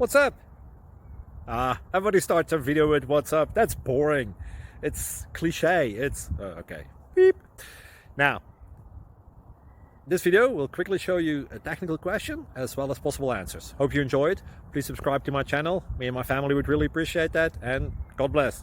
What's up? Everybody starts a video with what's up. That's boring. It's cliche. It's okay. Beep. Now, this video will quickly show you a technical question as well as possible answers. Hope you enjoyed. Please subscribe to my channel. Me and my family would really appreciate that, and God bless.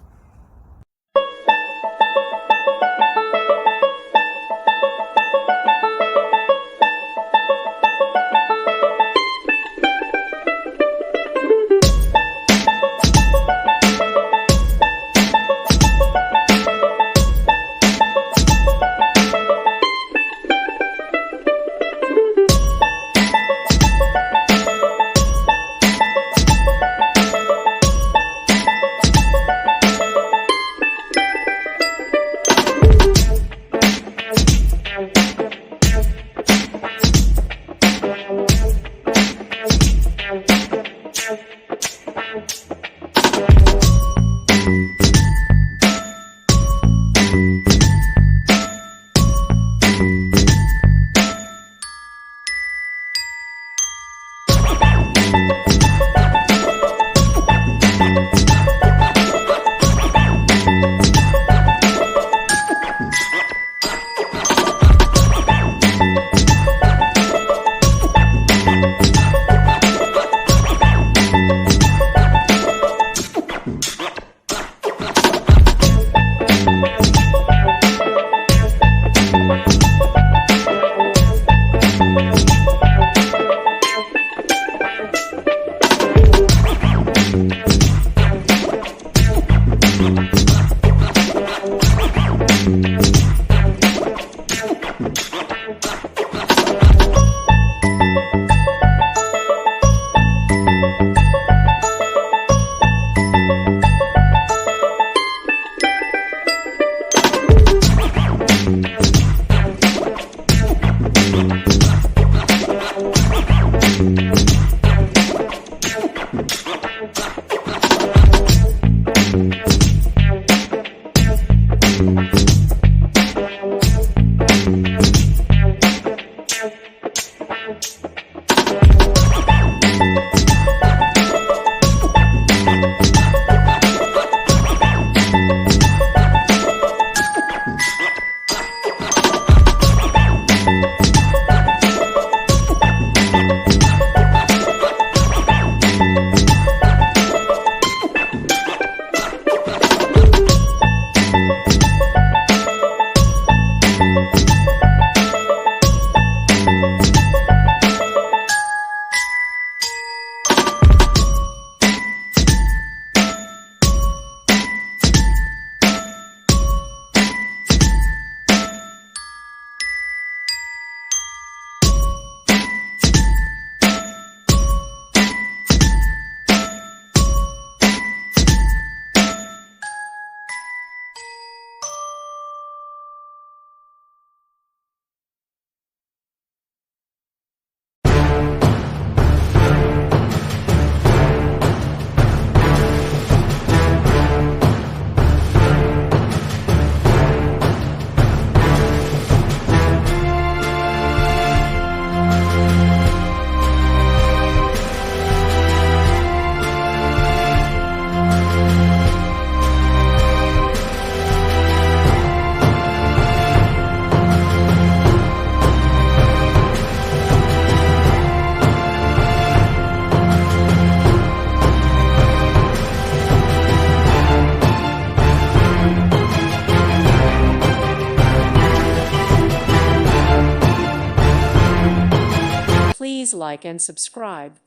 Please like and subscribe.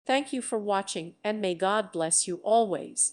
Thank you for watching, and may God bless you always.